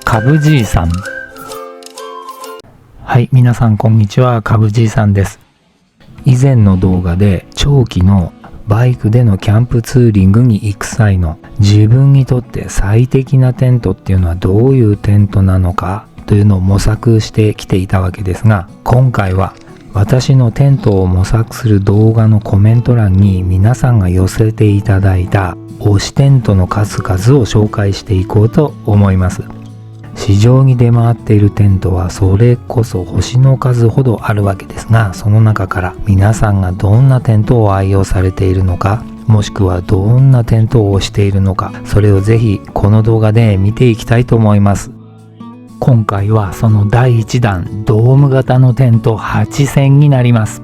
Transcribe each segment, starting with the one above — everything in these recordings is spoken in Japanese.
かぶじいさん。はい、皆さんこんにちは、かぶじいさんです。以前の動画で長期のバイクでのキャンプツーリングに行く際の自分にとって最適なテントっていうのはどういうテントなのかというのを模索してきていたわけですが、今回は私のテントを模索する動画のコメント欄に皆さんが寄せていただいた推しテントの数々を紹介していこうと思います。市場に出回っているテントはそれこそ星の数ほどあるわけですが、その中から皆さんがどんなテントを愛用されているのか、もしくはどんなテントを推しているのか、それをぜひこの動画で見ていきたいと思います。今回はその第1弾ドーム型のテント8選になります。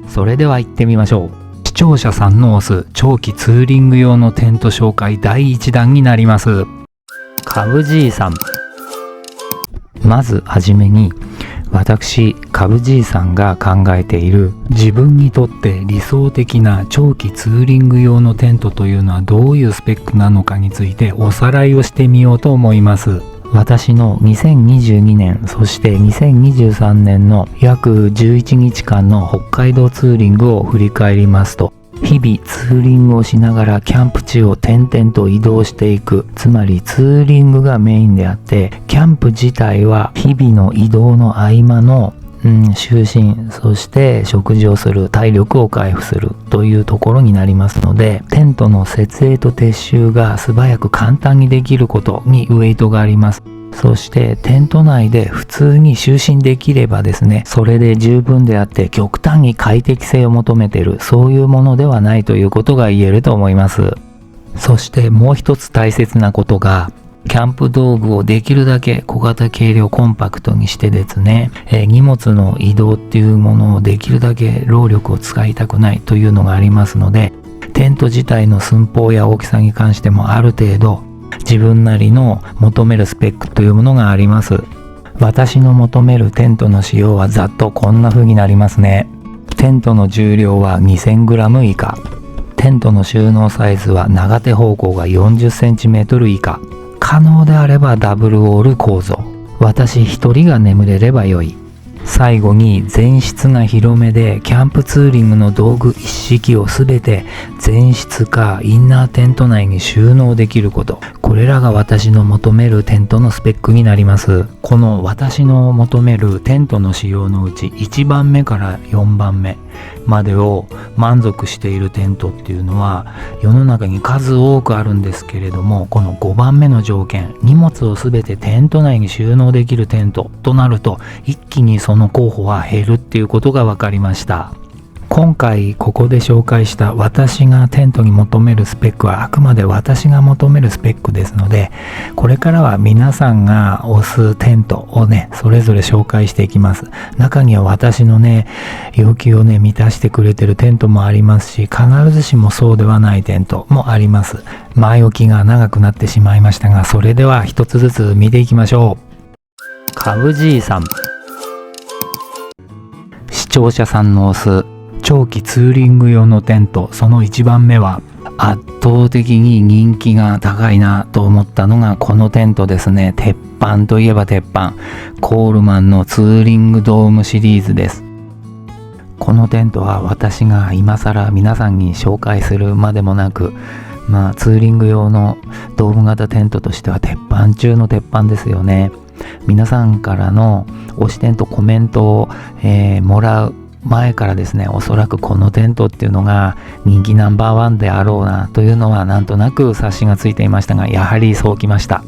それでは行ってみましょう。視聴者さんの推す長期ツーリング用のテント紹介第1弾になります。かぶじいさん。まずはじめに、私かぶじいさんが考えている自分にとって理想的な長期ツーリング用のテントというのはどういうスペックなのかについておさらいをしてみようと思います。私の2022年そして2023年の約11日間の北海道ツーリングを振り返りますと、日々ツーリングをしながらキャンプ地を点々と移動していく、つまりツーリングがメインであって、キャンプ自体は日々の移動の合間の就寝、そして食事をする、体力を回復するというところになりますので、テントの設営と撤収が素早く簡単にできることにウェイトがあります。そしてテント内で普通に就寝できればですね、それで十分であって、極端に快適性を求めている、そういうものではないということが言えると思います。そしてもう一つ大切なことが、キャンプ道具をできるだけ小型軽量コンパクトにしてですね、荷物の移動っていうものをできるだけ労力を使いたくないというのがありますので、テント自体の寸法や大きさに関してもある程度自分なりの求めるスペックというものがあります。私の求めるテントの使用はざっとこんな風になりますね。テントの重量は 2000g 以下。テントの収納サイズは長手方向が 40cm 以下。可能であればダブルオール構造。私一人が眠れればよい。最後に、前室が広めでキャンプツーリングの道具一式をすべて前室かインナーテント内に収納できること、これらが私の求めるテントのスペックになります。この私の求めるテントの仕様のうち1番目から4番目までを満足しているテントっていうのは世の中に数多くあるんですけれども、この5番目の条件、荷物をすべてテント内に収納できるテントとなると、一気にその候補は減るっていうことが分かりました。今回ここで紹介した私がテントに求めるスペックはあくまで私が求めるスペックですので、これからは皆さんが推すテントをね、それぞれ紹介していきます。中には私のね、要求をね、満たしてくれてるテントもありますし、必ずしもそうではないテントもあります。前置きが長くなってしまいましたが、それでは一つずつ見ていきましょう。かぶじいさん。視聴者さんの推す長期ツーリング用のテント、その1番目は圧倒的に人気が高いなと思ったのがこのテントですね。鉄板といえば鉄板、コールマンのツーリングドームシリーズです。このテントは私が今更皆さんに紹介するまでもなく、ツーリング用のドーム型テントとしては鉄板中の鉄板ですよね。皆さんからの推しテントコメントを、もらう前からですね、おそらくこのテントっていうのが人気ナンバーワンであろうなというのはなんとなく察しがついていましたが、やはりそうきました。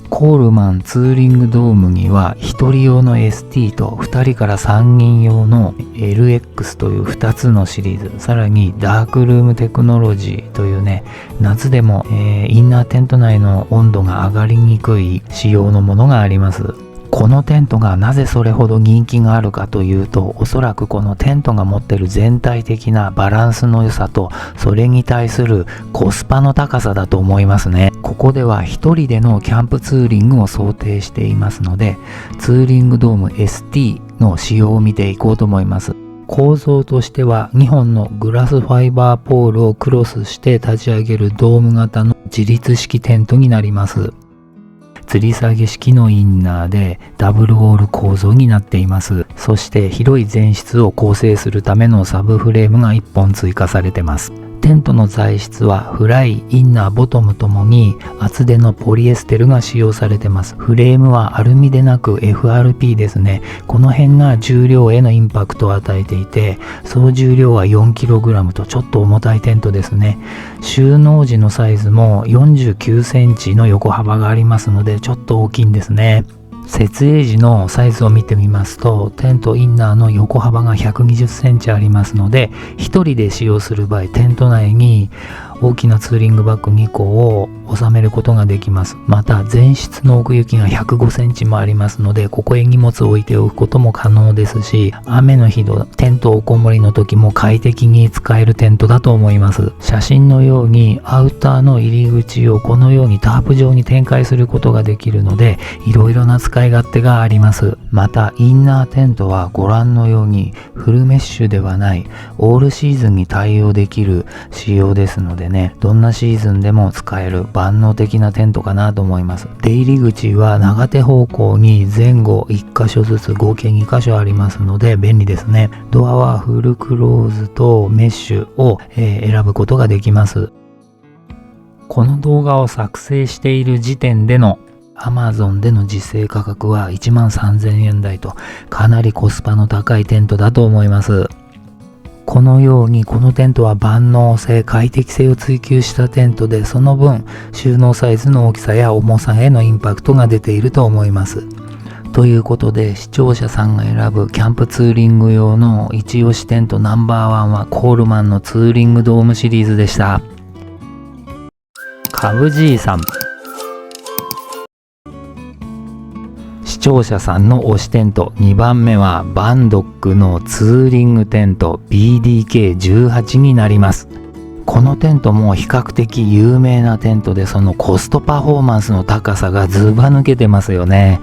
コールマンツーリングドームには1人用の ST と2人から3人用の LX という2つのシリーズ、さらにダークルームテクノロジーというね、夏でも、インナーテント内の温度が上がりにくい仕様のものがあります。このテントがなぜそれほど人気があるかというと、おそらくこのテントが持っている全体的なバランスの良さと、それに対するコスパの高さだと思いますね。ここでは一人でのキャンプツーリングを想定していますので、ツーリングドーム ST の仕様を見ていこうと思います。構造としては2本のグラスファイバーポールをクロスして立ち上げるドーム型の自立式テントになります。吊り下げ式のインナーでダブルウォール構造になっています。そして広い前室を構成するためのサブフレームが1本追加されてます。テントの材質はフライ、インナー、ボトムともに厚手のポリエステルが使用されてます。フレームはアルミでなく FRP ですね。この辺が重量へのインパクトを与えていて、総重量は 4kg とちょっと重たいテントですね。収納時のサイズも49センチの横幅がありますのでちょっと大きいんですね。設営時のサイズを見てみますと、テントインナーの横幅が120センチありますので、1人で使用する場合、テント内に大きなツーリングバッグ2個を収めることができます。また前室の奥行きが105センチもありますので、ここへ荷物を置いておくことも可能ですし、雨の日のテントおこもりの時も快適に使えるテントだと思います。写真のようにアウターの入り口をこのようにタープ状に展開することができるので、いろいろな使い勝手があります。またインナーテントはご覧のようにフルメッシュではないオールシーズンに対応できる仕様ですのでね、どんなシーズンでも使える万能的なテントかなと思います。出入り口は長手方向に前後1箇所ずつ合計2箇所ありますので便利ですね。ドアはフルクローズとメッシュを、選ぶことができます。この動画を作成している時点でのAmazon での実勢価格は13,000円台とかなりコスパの高いテントだと思います。このようにこのテントは万能性、快適性を追求したテントで、その分収納サイズの大きさや重さへのインパクトが出ていると思います。ということで視聴者さんが選ぶキャンプツーリング用の一押しテントナンバーワンはコールマンのツーリングドームシリーズでした。カブじいさん。視聴者さんの推しテント2番目はバンドックのツーリングテント BDK18 になります。このテントも比較的有名なテントで、そのコストパフォーマンスの高さがずば抜けてますよね。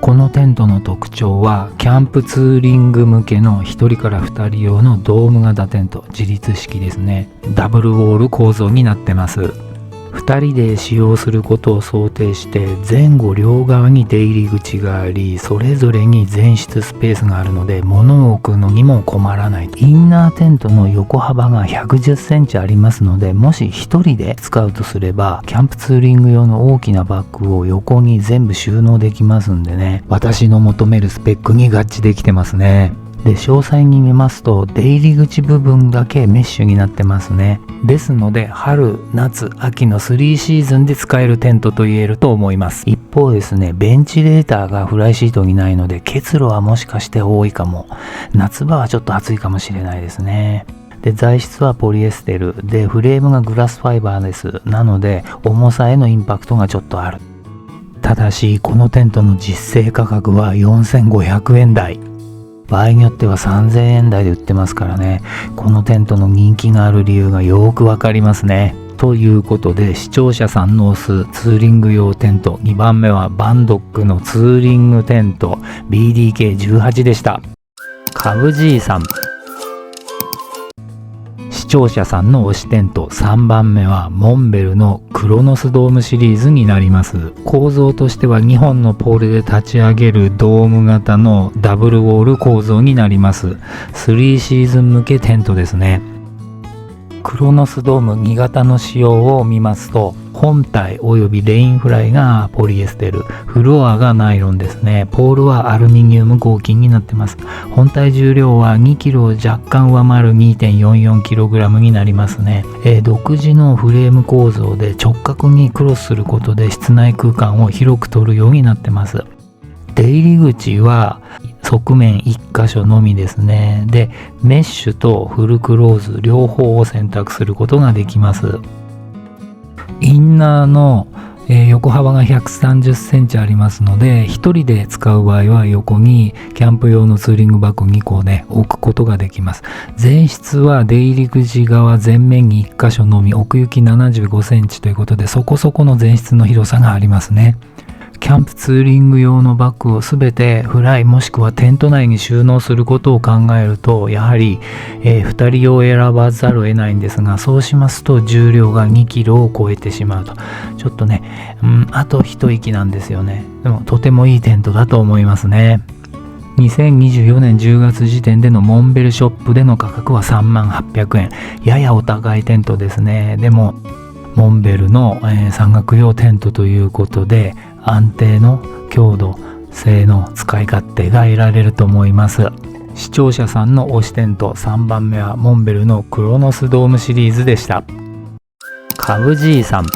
このテントの特徴はキャンプツーリング向けの1人から2人用のドーム型テント、自立式ですね。ダブルウォール構造になってます。2人で使用することを想定して前後両側に出入り口があり、それぞれに前室スペースがあるので物を置くのにも困らない。インナーテントの横幅が110センチありますので、もし1人で使うとすればキャンプツーリング用の大きなバッグを横に全部収納できますんでね、私の求めるスペックに合致できてますね。で、詳細に見ますと出入り口部分だけメッシュになってますね。ですので春、夏、秋の3シーズンで使えるテントと言えると思います。一方ですね、ベンチレーターがフライシートにないので結露はもしかして多いかも。夏場はちょっと暑いかもしれないですね。で、材質はポリエステルでフレームがグラスファイバーです。なので重さへのインパクトがちょっとある。ただしこのテントの実勢価格は4500円台。場合によっては3000円台で売ってますからね。このテントの人気がある理由がよくわかりますね。ということで視聴者さんの推すツーリング用テント2番目はバンドックのツーリングテント BDK18 でした。カブじいさん。視聴者さんの推しテント3番目はモンベルのクロノスドームシリーズになります。構造としては2本のポールで立ち上げるドーム型のダブルウォール構造になります。3シーズン向けテントですね。クロノスドーム2型の仕様を見ますと、本体およびレインフライがポリエステル、フロアがナイロンですね。ポールはアルミニウム合金になってます。本体重量は 2kg を若干上回る 2.44kg になりますね。独自のフレーム構造で直角にクロスすることで室内空間を広く取るようになってます。出入り口は側面1箇所のみですね。で、メッシュとフルクローズ両方を選択することができます。インナーの、横幅が130センチありますので、1人で使う場合は横にキャンプ用のツーリングバッグ2個ね置くことができます。前室は出入り口側前面に1箇所のみ、奥行き75センチということでそこそこの前室の広さがありますね。キャンプツーリング用のバッグをすべてフライもしくはテント内に収納することを考えると、やはり、2人用を選ばざるを得ないんですが、そうしますと重量が2キロを超えてしまうと。ちょっとね、あと一息なんですよね。でもとてもいいテントだと思いますね。2024年10月時点でのモンベルショップでの価格は3800円。ややお高いテントですね。でもモンベルの、山岳用テントということで、安定の強度、性能、使い勝手が得られると思います。視聴者さんの推しテント3番目はモンベルのクロノスドームシリーズでした。カブじいさん。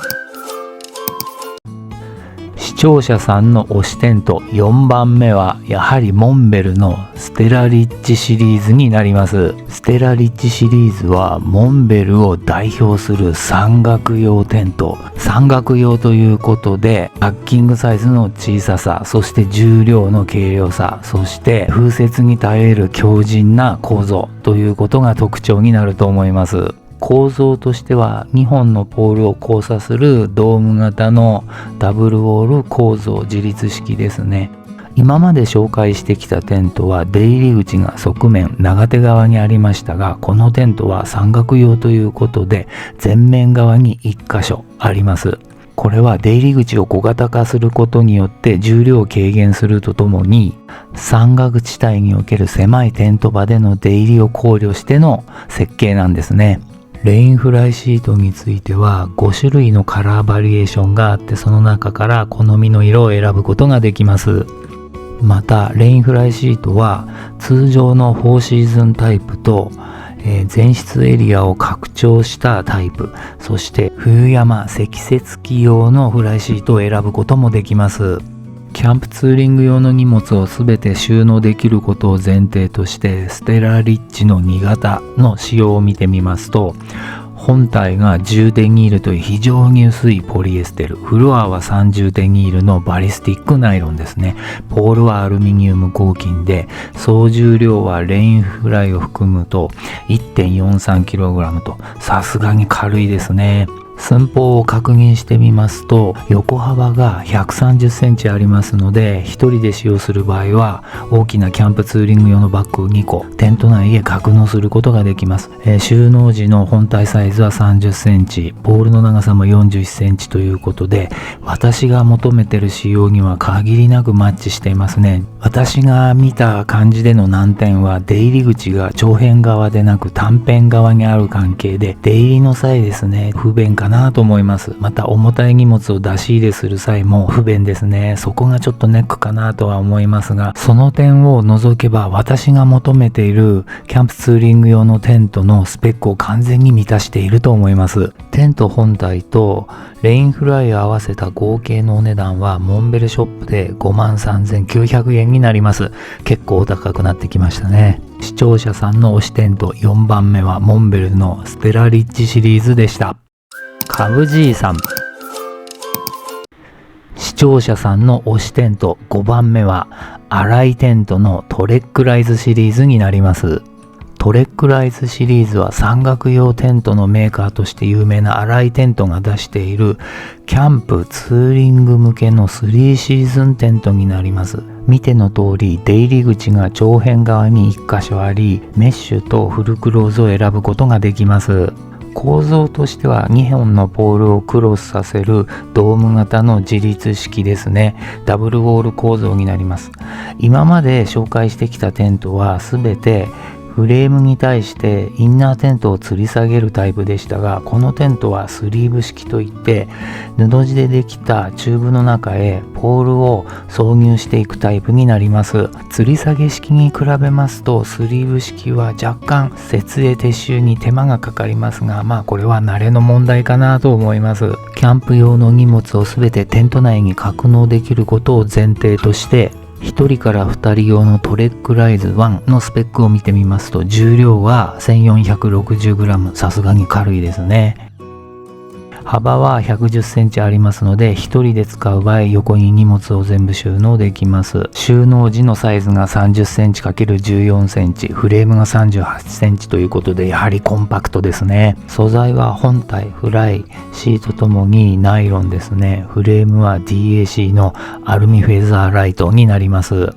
視聴者さんの推しテント4番目はやはりモンベルのステラリッチシリーズになります。ステラリッチシリーズはモンベルを代表する山岳用テント。山岳用ということでパッキングサイズの小ささ、そして重量の軽量さ、そして風雪に耐える強靭な構造ということが特徴になると思います。構造としては2本のポールを交差するドーム型のダブルウォール構造自立式ですね。今まで紹介してきたテントは出入り口が側面長手側にありましたが、このテントは山岳用ということで前面側に1箇所あります。これは出入り口を小型化することによって重量を軽減するとともに、山岳地帯における狭いテント場での出入りを考慮しての設計なんですね。レインフライシートについては5種類のカラーバリエーションがあって、その中から好みの色を選ぶことができます。またレインフライシートは通常の4シーズンタイプと、全室エリアを拡張したタイプ、そして冬山積雪機用のフライシートを選ぶこともできます。キャンプツーリング用の荷物をすべて収納できることを前提として、ステラリッチの2型の仕様を見てみますと、本体が10デニールという非常に薄いポリエステル、フロアは30デニールのバリスティックナイロンですね。ポールはアルミニウム合金で、総重量はレインフライを含むと 1.43kg とさすがに軽いですね。寸法を確認してみますと、横幅が130センチありますので、一人で使用する場合は大きなキャンプツーリング用のバッグ2個テント内へ格納することができます。収納時の本体サイズは30センチ、ポールの長さも41センチということで、私が求めている仕様には限りなくマッチしていますね。私が見た感じでの難点は、出入り口が長辺側でなく短辺側にある関係で、出入りの際ですね、不便かなと思います。また重たい荷物を出し入れする際も不便ですね。そこがちょっとネックかなとは思いますが、その点を除けば私が求めているキャンプツーリング用のテントのスペックを完全に満たしていると思います。テント本体とレインフライを合わせた合計のお値段はモンベルショップで53,900円になります。結構お高くなってきましたね。視聴者さんの推しテント4番目はモンベルのステラリッチシリーズでした。カブじいさん。視聴者さんの推しテント5番目はアライテントのトレックライズシリーズになります。トレックライズシリーズは山岳用テントのメーカーとして有名なアライテントが出しているキャンプツーリング向けの3シーズンテントになります。見ての通り出入り口が長辺側に1箇所あり、メッシュとフルクローズを選ぶことができます。構造としては2本のポールをクロスさせるドーム型の自立式ですね。ダブルウォール構造になります。今まで紹介してきたテントはすべてフレームに対してインナーテントを吊り下げるタイプでしたが、このテントはスリーブ式といって布地でできたチューブの中へポールを挿入していくタイプになります。吊り下げ式に比べますとスリーブ式は若干設営撤収に手間がかかりますが、これは慣れの問題かなと思います。キャンプ用の荷物をすべてテント内に格納できることを前提として、1人から2人用のトレックライズ1のスペックを見てみますと、重量は 1460g、 さすがに軽いですね。幅は110センチありますので、一人で使う場合横に荷物を全部収納できます。収納時のサイズが30センチ ×14 センチ、フレームが38センチということで、やはりコンパクトですね。素材は本体、フライ、シートともにナイロンですね。フレームは DAC のアルミフェザーライトになります。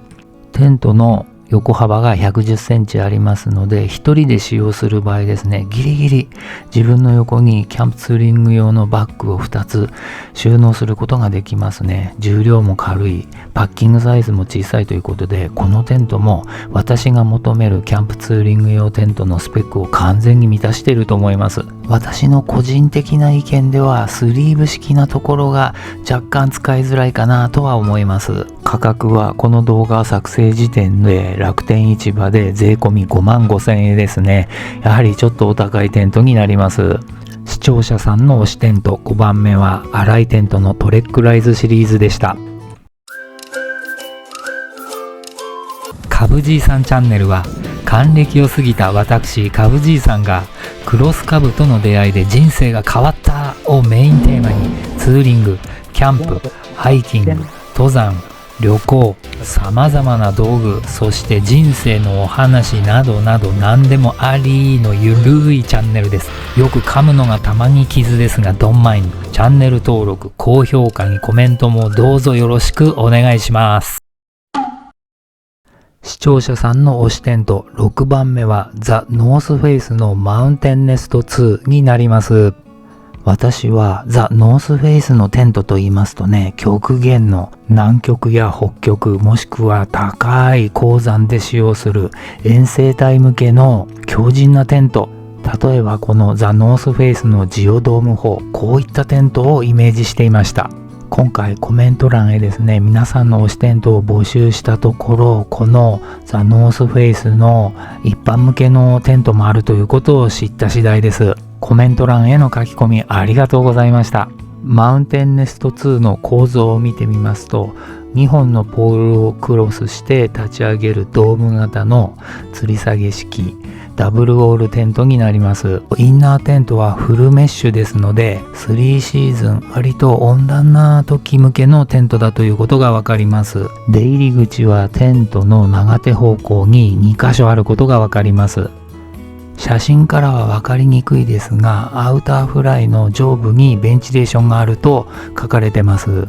テントの横幅が110センチありますので、一人で使用する場合ですね、ギリギリ自分の横にキャンプツーリング用のバッグを2つ収納することができますね。重量も軽い、パッキングサイズも小さいということで、このテントも私が求めるキャンプツーリング用テントのスペックを完全に満たしていると思います。私の個人的な意見では、スリーブ式なところが若干使いづらいかなとは思います。価格はこの動画作成時点で楽天市場で税込み55,000円ですね。やはりちょっとお高いテントになります。視聴者さんの推しテント5番目は荒井テントのトレックライズシリーズでした。カブじいさんチャンネルは、還暦を過ぎた私カブじいさんがクロスカブとの出会いで人生が変わったをメインテーマに、ツーリング、キャンプ、ハイキング、登山、旅行、様々な道具、そして人生のお話などなど何でもありのゆるいチャンネルです。よく噛むのがたまに傷ですが、ドンマインド。チャンネル登録、高評価にコメントもどうぞよろしくお願いします。視聴者さんの推しテント6番目はザ・ノースフェイスのマウンテンネスト2になります。私はザ・ノースフェイスのテントと言いますとね、極限の南極や北極もしくは高い高山で使用する遠征隊向けの強靭なテント、例えばこのザ・ノースフェイスのジオドーム4、こういったテントをイメージしていました。今回コメント欄へですね、皆さんの推しテントを募集したところ、このザ・ノースフェイスの一般向けのテントもあるということを知った次第です。コメント欄への書き込みありがとうございました。マウンテンネスト2の構造を見てみますと、2本のポールをクロスして立ち上げるドーム型の吊り下げ式ダブルウォールテントになります。インナーテントはフルメッシュですので、3シーズン割と温暖な時向けのテントだということがわかります。出入り口はテントの長手方向に2箇所あることがわかります。写真からは分かりにくいですが、アウターフライの上部にベンチレーションがあると書かれてます。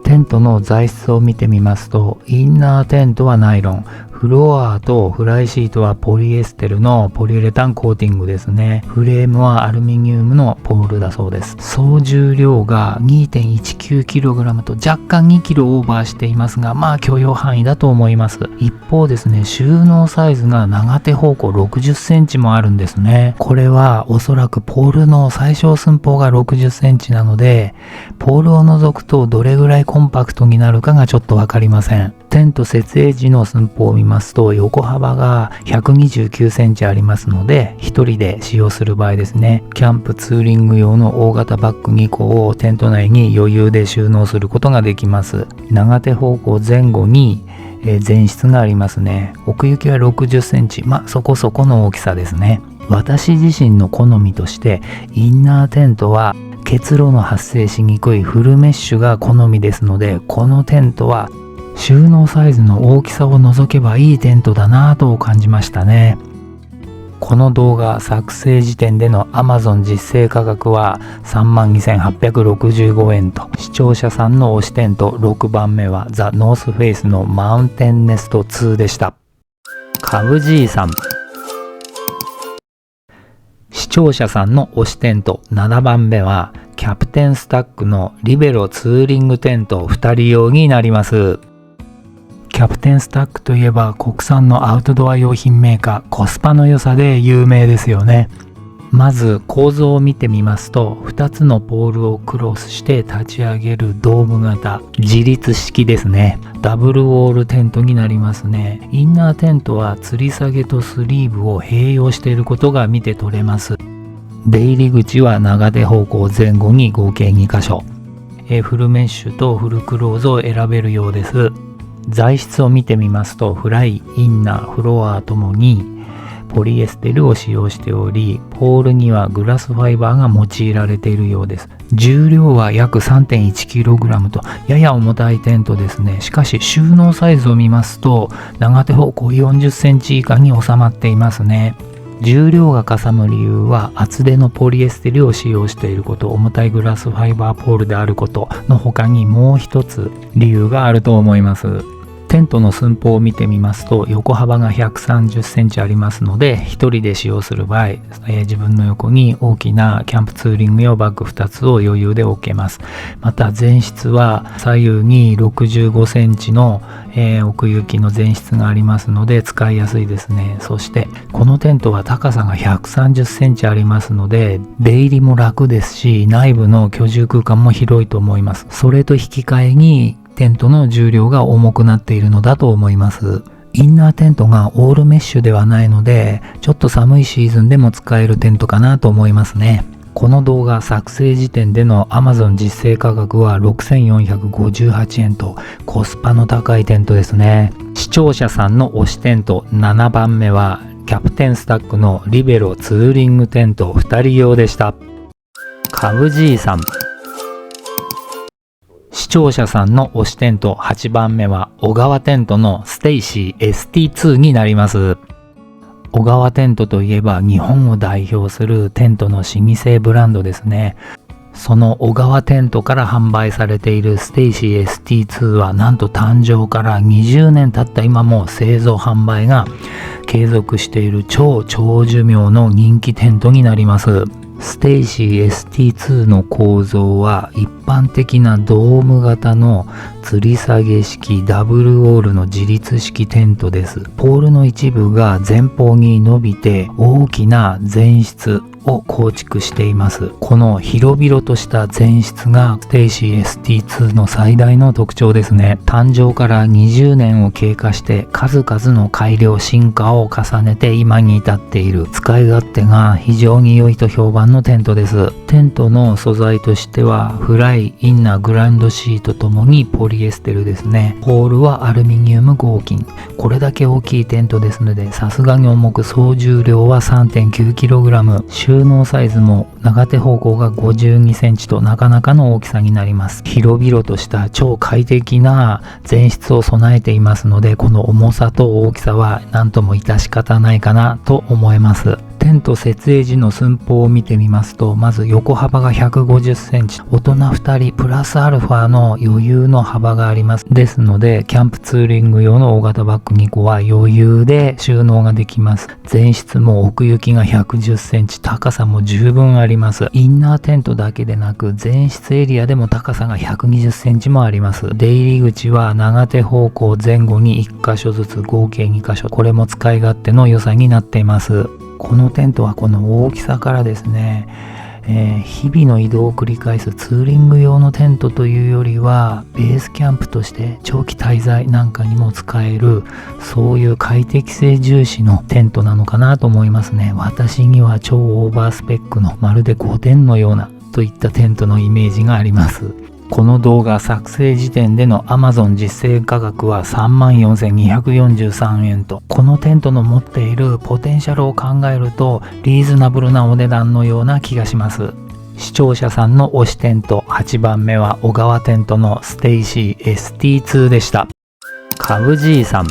テントの材質を見てみますと、インナーテントはナイロン、フロアとフライシートはポリエステルのポリウレタンコーティングですね。フレームはアルミニウムのポールだそうです。総重量が 2.19kg と若干 2kg オーバーしていますが、まあ許容範囲だと思います。一方ですね、収納サイズが長手方向60センチもあるんですね。これはおそらくポールの最小寸法が60センチなので、ポールを除くとどれぐらいコンパクトになるかがちょっとわかりません。テント設営時の寸法を見ますと、横幅が129センチありますので、一人で使用する場合ですね、キャンプツーリング用の大型バッグ2個をテント内に余裕で収納することができます。長手方向前後に前室がありますね。奥行きは60センチ、まあそこそこの大きさですね。私自身の好みとして、インナーテントは結露の発生しにくいフルメッシュが好みですので、このテントは収納サイズの大きさを除けばいいテントだなぁと感じましたね。この動画作成時点での Amazon 実勢価格は 32,865 円と、視聴者さんの推しテント6番目はザ・ノースフェイスのマウンテンネスト2でした。カブじいさん。視聴者さんの推しテント7番目はキャプテンスタックのリベロツーリングテント2人用になります。キャプテンスタックといえば国産のアウトドア用品メーカー、コスパの良さで有名ですよね。まず構造を見てみますと、2つのポールをクロスして立ち上げるドーム型自立式ですね。ダブルウォールテントになりますね。インナーテントは吊り下げとスリーブを併用していることが見て取れます。出入り口は長手方向前後に合計2箇所。フルメッシュとフルクローズを選べるようです。材質を見てみますと、フライ、インナー、フロアともにポリエステルを使用しており、ポールにはグラスファイバーが用いられているようです。重量は約 3.1kg とやや重たいテントですね。しかし収納サイズを見ますと長手方向40センチ以下に収まっていますね。重量がかさむ理由は厚手のポリエステルを使用していること、重たいグラスファイバーポールであることの他にもう一つ理由があると思います。テントの寸法を見てみますと横幅が130センチありますので、一人で使用する場合、自分の横に大きなキャンプツーリング用バッグ2つを余裕で置けます。また前室は左右に65センチの、奥行きの前室がありますので使いやすいですね。そしてこのテントは高さが130センチありますので出入りも楽ですし、内部の居住空間も広いと思います。それと引き換えにテントの重量が重くなっているのだと思います。インナーテントがオールメッシュではないので、ちょっと寒いシーズンでも使えるテントかなと思いますね。この動画作成時点での Amazon 実勢価格は6458円とコスパの高いテントですね。視聴者さんの推しテント7番目はキャプテンスタックのリベロツーリングテント2人用でした。カブじいさん。視聴者さんの推しテント8番目は小川テントのステイシー ST2 になります。小川テントといえば日本を代表するテントの老舗ブランドですね。その小川テントから販売されているステイシー ST2 はなんと誕生から20年経った今も製造販売が継続している超長寿命の人気テントになります。ステイシー ST2 の構造は一般的なドーム型の吊り下げ式ダブルオールの自立式テントです。ポールの一部が前方に伸びて大きな前室を構築しています。この広々とした前室がステイシー ST2 の最大の特徴ですね。誕生から20年を経過して数々の改良進化を重ねて今に至っている、使い勝手が非常に良いと評判のテントです。テントの素材としてはフライ、インナー、グランドシートともにポリエステルですね。ポールはアルミニウム合金。これだけ大きいテントですのでさすがに重く、総重量は 3.9kg。収納サイズも長手方向が52センチとなかなかの大きさになります。広々とした超快適な前室を備えていますので、この重さと大きさは何とも致し方ないかなと思えます。テント設営時の寸法を見てみますと、まず横幅が150センチ、大人2人プラスアルファの余裕の幅があります。ですのでキャンプツーリング用の大型バッグ2個は余裕で収納ができます。前室も奥行きが110センチ、高さも十分あります。インナーテントだけでなく前室エリアでも高さが120センチもあります。出入り口は長手方向前後に1箇所ずつ合計2箇所、これも使い勝手の良さになっています。このテントはこの大きさからですね、日々の移動を繰り返すツーリング用のテントというよりはベースキャンプとして長期滞在なんかにも使える、そういう快適性重視のテントなのかなと思いますね。私には超オーバースペックのまるで御殿のようなといったテントのイメージがあります。この動画作成時点での Amazon 実勢価格は 34,243 円と、このテントの持っているポテンシャルを考えるとリーズナブルなお値段のような気がします。視聴者さんの推しテント8番目は小川テントのステイシー ST2 でした。カブじいさん。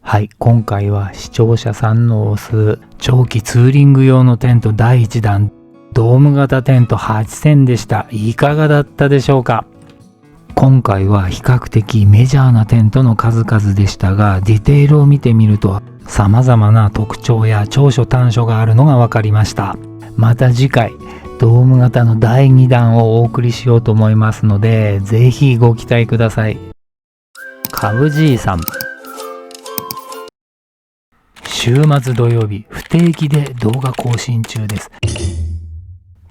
はい、今回は視聴者さんの推す長期ツーリング用のテント第1弾ドーム型テント8選でした。いかがだったでしょうか。今回は比較的メジャーなテントの数々でしたが、ディテールを見てみると様々な特徴や長所短所があるのが分かりました。また次回ドーム型の第2弾をお送りしようと思いますので、ぜひご期待ください。カブじいさん。週末土曜日不定期で動画更新中です。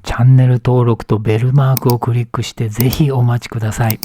チャンネル登録とベルマークをクリックしてぜひお待ちください。